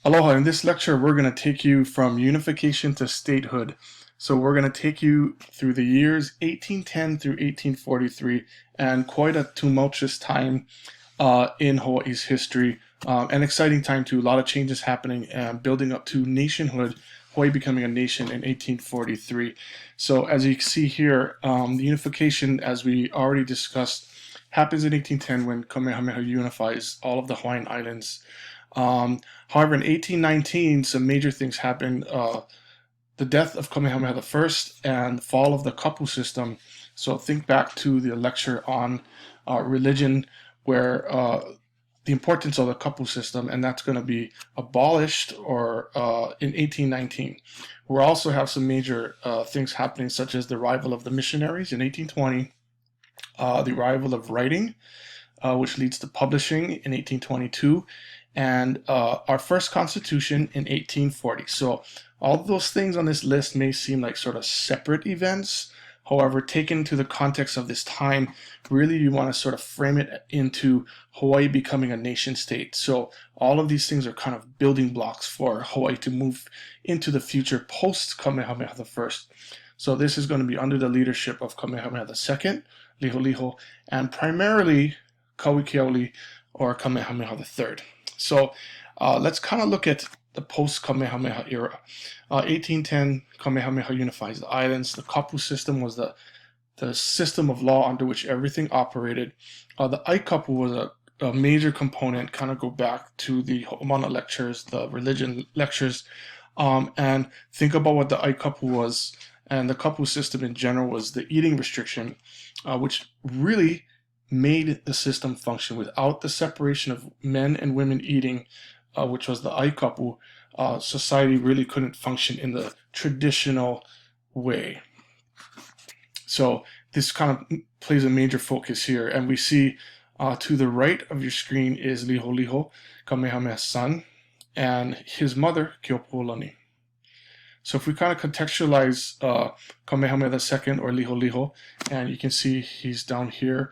Aloha, in this lecture we're going to take you from unification to statehood. So we're going to take you through the years 1810 through 1843 and quite a tumultuous time in Hawaii's history. An exciting time too, a lot of changes happening and building up to nationhood, Hawaii becoming a nation in 1843. So as you can see here, the unification, as we already discussed, happens in 1810 when Kamehameha unifies all of the Hawaiian Islands. However, in 1819, some major things happened. The death of Kamehameha I and the fall of the kapu system. So think back to the lecture on religion, where the importance of the kapu system, and that's going to be abolished or in 1819. We'll also have some major things happening, such as the arrival of the missionaries in 1820, the arrival of writing, which leads to publishing in 1822, and our first constitution in 1840. So all of those things on this list may seem like sort of separate events. However, taken into the context of this time, really you want to sort of frame it into Hawaii becoming a nation state. So all of these things are kind of building blocks for Hawaii to move into the future post Kamehameha I. So this is going to be under the leadership of Kamehameha II, Liholiho, and primarily Kauikeaoli or Kamehameha III. So let's kind of look at the post-Kamehameha era. 1810, Kamehameha unifies the islands. The kapu system was the system of law under which everything operated. The Aikapu was a major component, kind of go back to the Ho'omana lectures, the religion lectures, and think about what the Aikapu was. And the kapu system in general was the eating restriction, which really made the system function. Without the separation of men and women eating, which was the aikapu, society really couldn't function in the traditional way. So this kind of plays a major focus here, and we see to the right of your screen is Liholiho, Kamehameha's son, and his mother, Keopuolani. So if we kind of contextualize Kamehameha II or Liholiho, and you can see he's down here.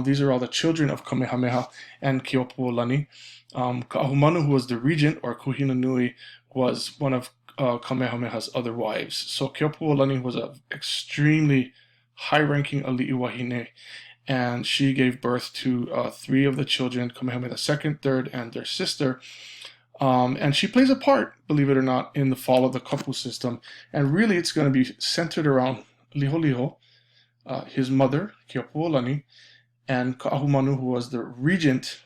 These are all the children of Kamehameha and Keopuolani. Ka'ahumanu, who was the regent, or Kuhina Nui, was one of Kamehameha's other wives. So Keopuolani was an extremely high-ranking ali'i wahine, and she gave birth to 3 of the children, Kamehameha II, III, and their sister. And she plays a part, believe it or not, in the fall of the kapu system. And really it's going to be centered around Liholiho, his mother, Keopuolani, and Ka'ahumanu, who was the regent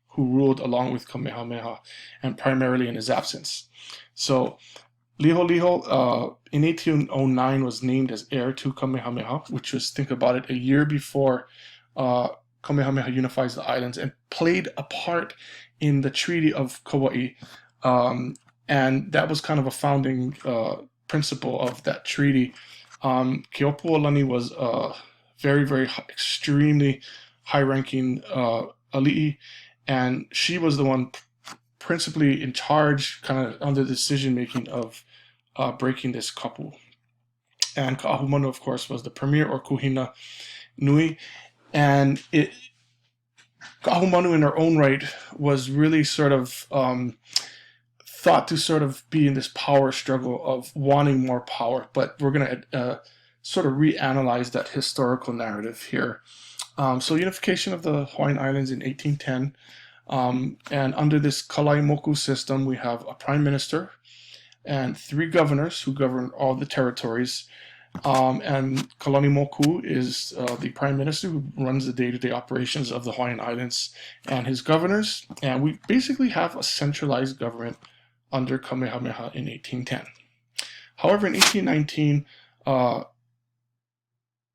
who ruled along with Kamehameha, and primarily in his absence. So Liholiho in 1809 was named as heir to Kamehameha, which was, think about it, a year before Kamehameha unifies the islands, and played a part in the Treaty of Kauai. And that was kind of a founding principle of that treaty. Keopuolani was very, very extremely high-ranking ali'i, and she was the one principally in charge, kind of under decision-making of breaking this kapu. And Ka'ahumanu, of course, was the premier, or Kuhina Nui, and Ka'ahumanu in her own right was really sort of thought to sort of be in this power struggle of wanting more power, but we're going to sort of reanalyze that historical narrative here. So unification of the Hawaiian Islands in 1810, and under this Kalaimoku system, we have a prime minister and 3 governors who govern all the territories. And Kalaimoku is the prime minister who runs the day-to-day operations of the Hawaiian Islands, and his governors. And we basically have a centralized government under Kamehameha in 1810. However, in 1819,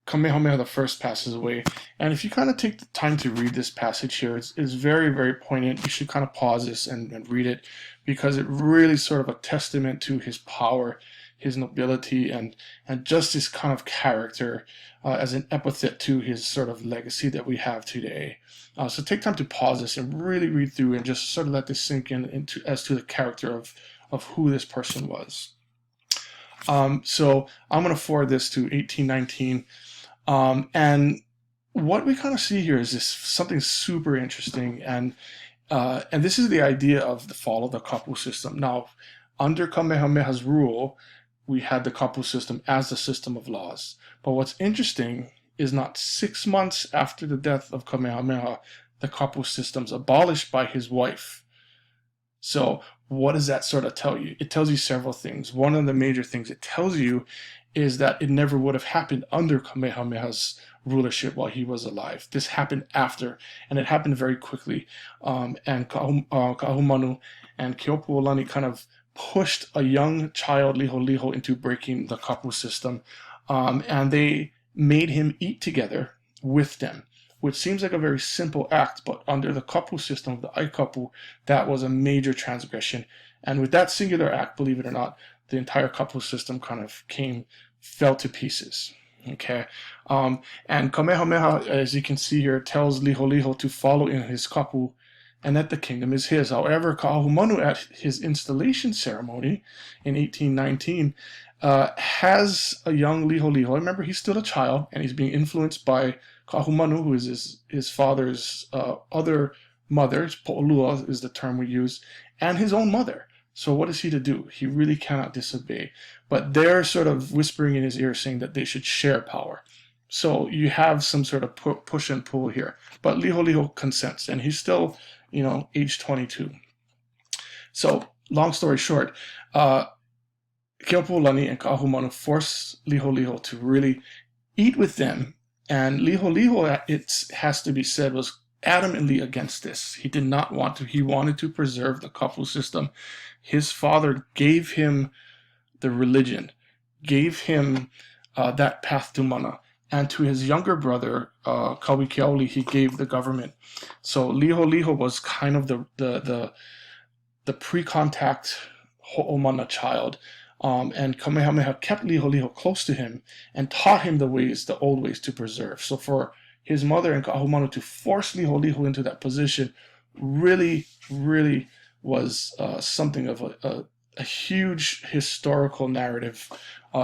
Kamehameha I passes away, and if you kind of take the time to read this passage here, it's very, very poignant. You should kind of pause this and read it, because it really sort of a testament to his power, his nobility, and just his kind of character as an epithet to his sort of legacy that we have today. So take time to pause this and really read through and just sort of let this sink in as to the character of who this person was. So I'm going to forward this to 1819. And what we kind of see here is this something super interesting, and And this is the idea of the fall of the kapu system. Now, under Kamehameha's rule, we had the kapu system as the system of laws. But what's interesting is not 6 months after the death of Kamehameha, the kapu system's abolished by his wife. So what does that sort of tell you? It tells you several things. One of the major things it tells you is that it never would have happened under Kamehameha's rulership while he was alive. This happened after, and it happened very quickly. And Ka'ahumanu and Keopuolani kind of pushed a young child, Liholiho, into breaking the kapu system, and they made him eat together with them, which seems like a very simple act, but under the kapu system of the Aikapu, that was a major transgression. And with that singular act, believe it or not, the entire kapu system kind of fell to pieces. Okay, and Kamehameha, as you can see here, tells Liholiho to follow in his kapu, and that the kingdom is his. However, Ka'ahumanu, at his installation ceremony in 1819, has a young Liholiho. Remember, he's still a child, and he's being influenced by Ka'ahumanu, who is his father's other mothers. Po'olua is the term we use, and his own mother. So what is he to do? He really cannot disobey. But they're sort of whispering in his ear saying that they should share power. So you have some sort of push and pull here. But Liholiho consents, and he's still, age 22. So long story short, Keopuolani and Ka'ahumanu force Liholiho to really eat with them. And Liholiho, it has to be said, was adamantly against this. He did not want to. He wanted to preserve the kapu system. His father gave him the religion, gave him that path to mana. And to his younger brother, Kawikiaoli, he gave the government. So Liholiho was kind of the pre-contact ho'omana child. And Kamehameha kept Liholiho close to him and taught him the old ways to preserve. So for his mother and Ka'ahumanu to force Liholiho into that position really, really was something of a huge historical narrative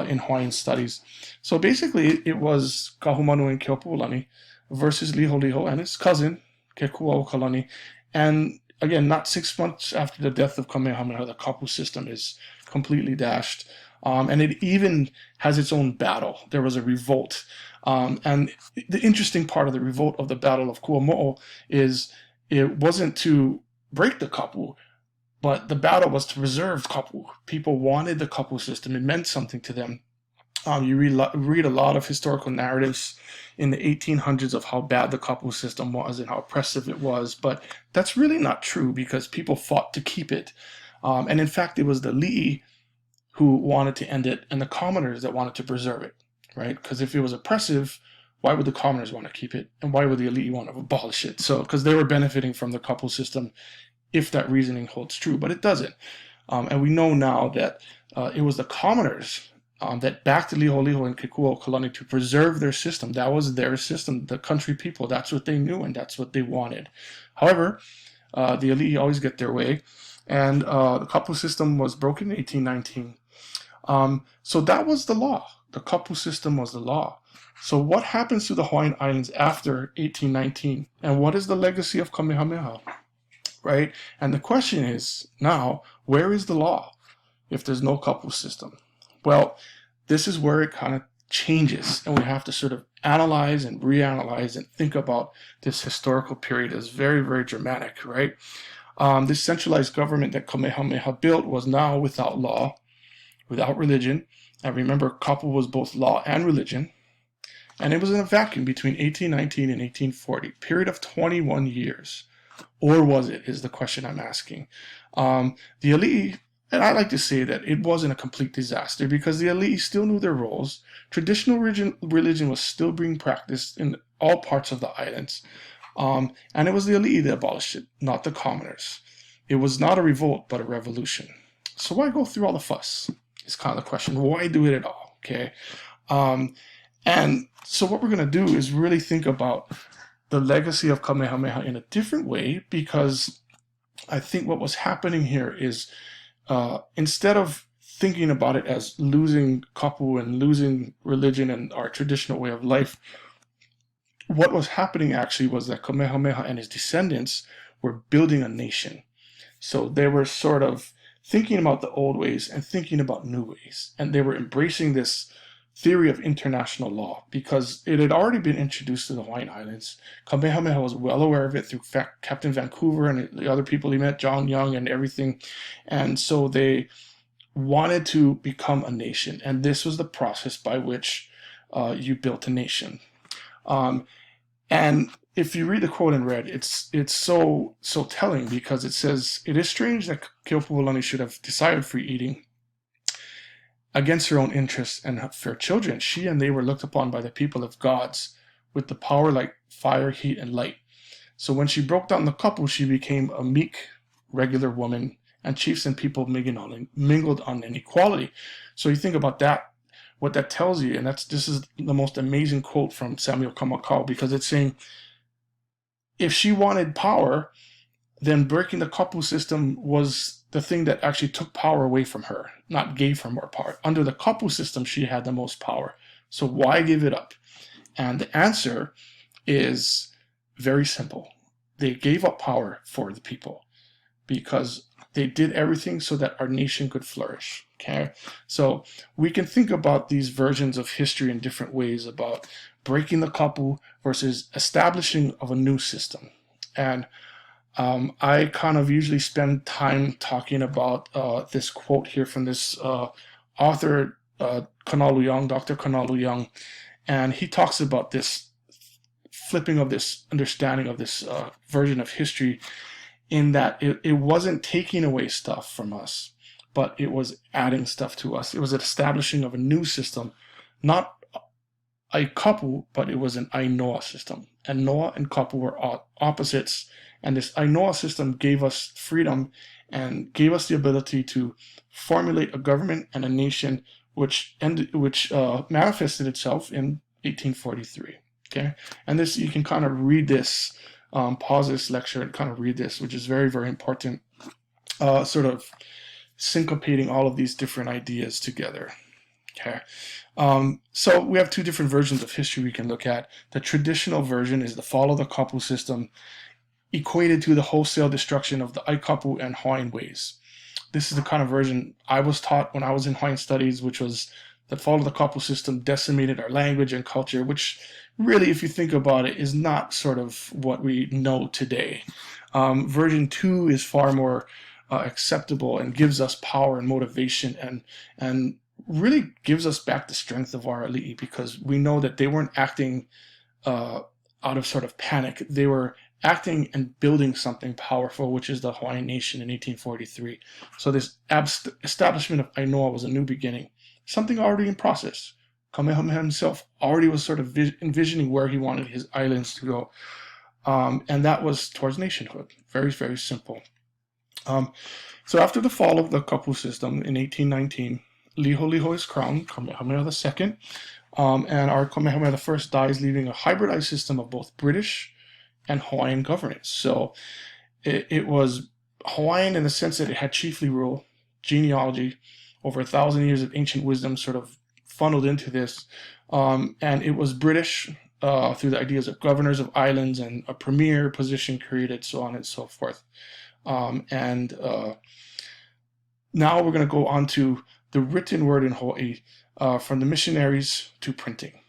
in Hawaiian studies. So basically, it was Ka'ahumanu and Keopuolani versus Liholiho and his cousin, Kekuaokalani. And again, not 6 months after the death of Kamehameha, the kapu system is completely dashed. And it even has its own battle. There was a revolt. And the interesting part of the revolt of the Battle of Kuamo'o is it wasn't to break the kapu, but the battle was to preserve kapu. People wanted the kapu system. It meant something to them. You read a lot of historical narratives in the 1800s of how bad the kapu system was and how oppressive it was, but that's really not true because people fought to keep it. And in fact, it was the li'i who wanted to end it and the commoners that wanted to preserve it, right? Because if it was oppressive, why would the commoners want to keep it? And why would the elite want to abolish it? So, because they were benefiting from the kapu system, if that reasoning holds true, but it doesn't. And we know now that it was the commoners that backed Liholiho and Kekuaokalani to preserve their system. That was their system, the country people. That's what they knew and that's what they wanted. However, the elite always get their way, and the kapu system was broken in 1819. So that was the law. The kapu system was the law. So what happens to the Hawaiian Islands after 1819? And what is the legacy of Kamehameha? Right? And the question is now, where is the law if there's no kapu system? Well, this is where it kind of changes, and we have to sort of analyze and reanalyze and think about this historical period as very, very dramatic, right? This centralized government that Kamehameha built was now without law, without religion. And remember, kapu was both law and religion. And it was in a vacuum between 1819 and 1840, period of 21 years. Or was it, is the question I'm asking. The elite, and I like to say that it wasn't a complete disaster because the elite still knew their roles. Traditional religion was still being practiced in all parts of the islands. And it was the elite that abolished it, not the commoners. It was not a revolt, but a revolution. So why go through all the fuss? Is kind of the question. Why do it at all? Okay. And so what we're going to do is really think about the legacy of Kamehameha in a different way, because I think what was happening here is instead of thinking about it as losing kapu and losing religion and our traditional way of life, what was happening actually was that Kamehameha and his descendants were building a nation. So they were sort of thinking about the old ways and thinking about new ways. And they were embracing this theory of international law because it had already been introduced to the Hawaiian Islands. Kamehameha was well aware of it through Captain Vancouver and the other people he met, John Young and everything. And so they wanted to become a nation. And this was the process by which you built a nation. And if you read the quote in red, it's so telling because it says, "It is strange that Keopuolani should have desired free eating against her own interests and for children. She and they were looked upon by the people of gods with the power like fire, heat, and light. So when she broke down the kapu, she became a meek, regular woman, and chiefs and people mingled on an equality." So you think about that, what that tells you, and this is the most amazing quote from Samuel Kamakau, because it's saying if she wanted power, then breaking the kapu system was the thing that actually took power away from her, not gave her more power. Under the kapu system, she had the most power. So why give it up? And the answer is very simple. They gave up power for the people because they did everything so that our nation could flourish. Okay, so we can think about these versions of history in different ways about breaking the kapu versus establishing of a new system. And I kind of usually spend time talking about this quote here from this author, Kanalu Young, Dr. Kanalu Young, and he talks about this flipping of this understanding of this version of history, in that it wasn't taking away stuff from us, but it was adding stuff to us. It was an establishing of a new system, not a kapu, but it was an Ainoa system. And Noa and kapu were opposites, and this Ainoa system gave us freedom and gave us the ability to formulate a government and a nation, which manifested itself in 1843. Okay, and this, you can kind of read this, pause this lecture and kind of read this, which is very, very important, sort of syncopating all of these different ideas together. Okay, so we have two different versions of history we can look at. The traditional version is the fall of the kapu system, equated to the wholesale destruction of the Aikapu and Hawaiian ways. This is the kind of version I was taught when I was in Hawaiian studies, which was the fall of the kapu system decimated our language and culture, which really, if you think about it, is not sort of what we know today. Version 2 is far more acceptable and gives us power and motivation, and really gives us back the strength of our ali'i, because we know that they weren't acting out of sort of panic. They were acting and building something powerful, which is the Hawaiian nation in 1843. So this establishment of Ainoa was a new beginning, something already in process. Kamehameha himself already was sort of envisioning where he wanted his islands to go. And that was towards nationhood. Very, very simple. So after the fall of the kapu system in 1819, Liholiho is crowned, Kamehameha II, and our Kamehameha I dies, leaving a hybridized system of both British and Hawaiian governance. So it was Hawaiian in the sense that it had chiefly rule, genealogy, over 1,000 years of ancient wisdom sort of funneled into this, and it was British through the ideas of governors of islands and a premier position created, so on and so forth. Now we're going to go on to the written word in Hawaii, from the missionaries to printing.